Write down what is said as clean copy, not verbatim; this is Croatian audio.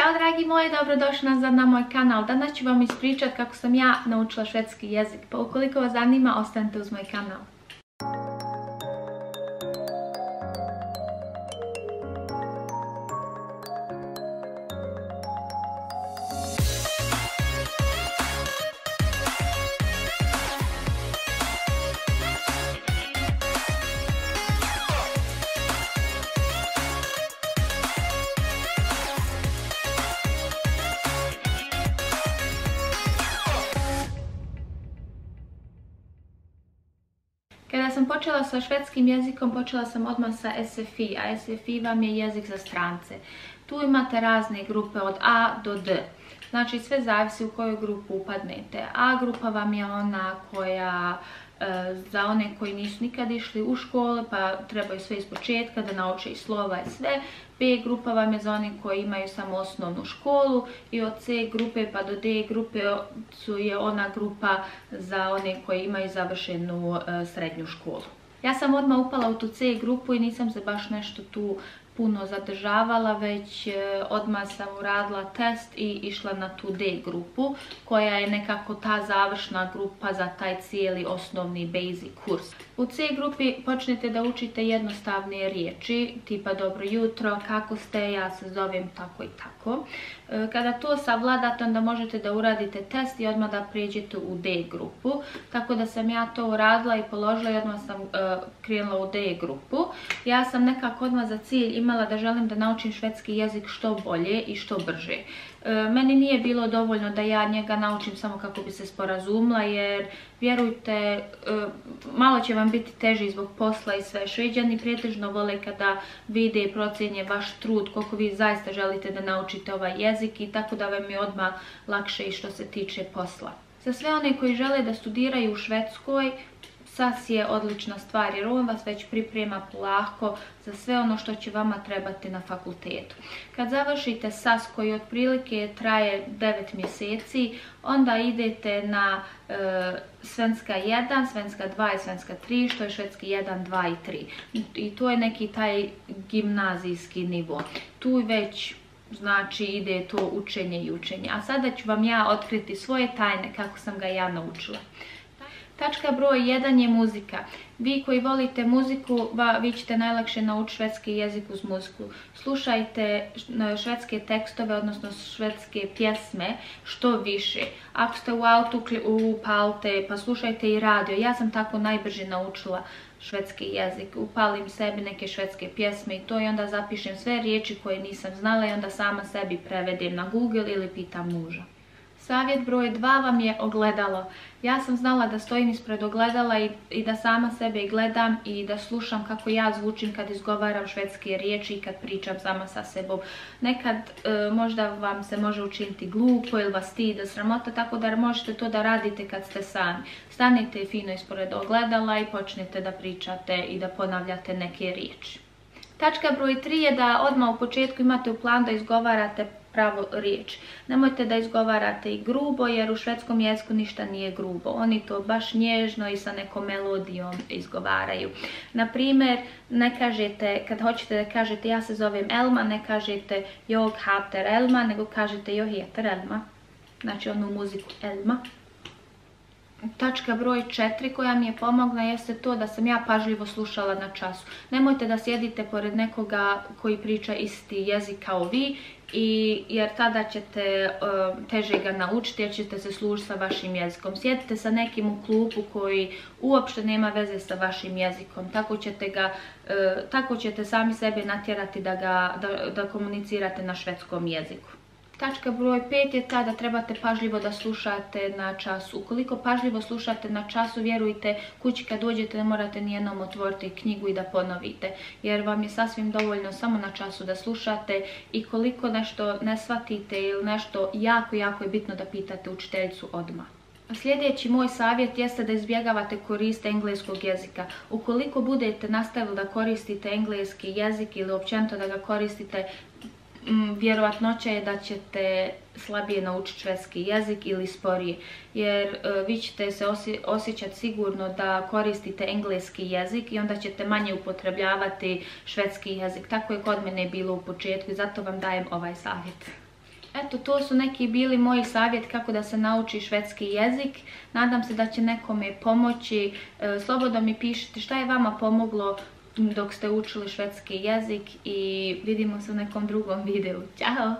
Ćao dragi moji, dobrodošli nazad na moj kanal. Danas ću vam ispričati kako sam ja naučila švedski jezik, pa ukoliko vas zanima, ostanite uz moj kanal. Kada sam počela sa švedskim jezikom, počela sam odmah sa SFI, a SFI vam je jezik za strance. Tu imate razne grupe od A do D. Znači sve zavisi u koju grupu upadnete. A grupa vam je ona koja za one koji nisu nikad išli u škole pa trebaju sve iz početka da nauče i slova i sve. B grupa vam je za one koji imaju samo osnovnu školu i od C grupe pa do D grupe je ona grupa za one koji imaju završenu srednju školu. Ja sam odmah upala u tu C grupu i nisam se baš nešto tu puno zadržavala, već odmah sam uradila test i išla na tu D grupu, koja je nekako ta završna grupa za taj cijeli osnovni basic kurs. U C grupi počnete da učite jednostavne riječi, tipa dobro jutro, kako ste, ja se zovem tako i tako. Kada to savladate, onda možete da uradite test i odmah da prijeđete u D grupu. Tako da sam ja to uradila i položila i odmah sam krenula u D grupu. Ja sam nekako odmah za cilj imala da želim da naučim švedski jezik što bolje i što brže. Meni nije bilo dovoljno da ja njega naučim samo kako bi se sporazumila, jer vjerujte, malo će vam biti teži zbog posla i sve. Šveđani pretežno vole kada vide i procjenje vaš trud, koliko vi zaista želite da naučite ovaj jezik, i tako da vam je odmah lakše i što se tiče posla. Za sve one koji žele da studiraju u Švedskoj, SAS je odlična stvar jer on vas već priprema polako za sve ono što će vama trebati na fakultetu. Kad završite SAS koji otprilike traje 9 mjeseci, onda idete na svenska 1, svenska 2 i svenska 3, što je švedski 1, 2 i 3. I to je neki taj gimnazijski nivo. Tu već znači ide to učenje i učenje. A sada ću vam ja otkriti svoje tajne kako sam ga ja naučila. Tačka broj 1 je muzika. Vi koji volite muziku, vi ćete najlakše naučiti švedski jezik uz muziku. Slušajte švedske tekstove, odnosno švedske pjesme što više. Ako ste u autu, upalite, pa slušajte i radio. Ja sam tako najbrže naučila švedski jezik. Upalim sebi neke švedske pjesme i to, i onda zapišem sve riječi koje nisam znala i onda sama sebi prevedem na Google ili pitam muža. Savjet broj 2 vam je ogledalo. Ja sam znala da stojim ispred ogledala i da sama sebe gledam i da slušam kako ja zvučim kad izgovaram švedske riječi i kad pričam sama sa sebom. Nekad možda vam se može učiniti glupo ili vas stid, sramota, tako da možete to da radite kad ste sami. Stanite fino ispred ogledala i počnete da pričate i da ponavljate neke riječi. Tačka broj 3 je da odmah u početku imate u planu da izgovarate pravu riječ. Nemojte da izgovarate i grubo, jer u švedskom jeziku ništa nije grubo. Oni to baš nježno i sa nekom melodijom izgovaraju. Naprimjer, ne kažete, kad hoćete da kažete ja se zovem Elma, ne kažete jag heter Elma, nego kažete jag heter Elma. Znači onu muziku Elma. Tačka broj 4 koja mi je pomogla jeste to da sam ja pažljivo slušala na času. Nemojte da sjedite pored nekoga koji priča isti jezik kao vi, jer tada ćete teže ga naučiti jer ćete se služiti sa vašim jezikom. Sjedite sa nekim u klubu koji uopšte nema veze sa vašim jezikom. Tako ćete sami sebe natjerati da komunicirate na švedskom jeziku. Tačka broj 5 je ta da trebate pažljivo da slušate na času. Ukoliko pažljivo slušate na času, vjerujte, kući kad dođete ne morate nijednom otvoriti knjigu i da ponovite, jer vam je sasvim dovoljno samo na času da slušate, i koliko nešto ne shvatite ili nešto jako je bitno da pitate učiteljicu odmah. Sljedeći moj savjet jeste da izbjegavate koriste engleskog jezika. Ukoliko budete nastavili da koristite engleski jezik ili općenito da ga koristite, vjerojatnoća je da ćete slabije naučiti švedski jezik ili sporije, jer vi ćete se osjećati sigurno da koristite engleski jezik i onda ćete manje upotrebljavati švedski jezik. Tako je kod mene bilo u početku i zato vam dajem ovaj savjet. Eto, to su neki bili moji savjeti kako da se nauči švedski jezik. Nadam se da će nekome pomoći. Slobodno mi pišite šta je vama pomoglo dok ste učili švedski jezik i vidimo se u nekom drugom videu. Ćao!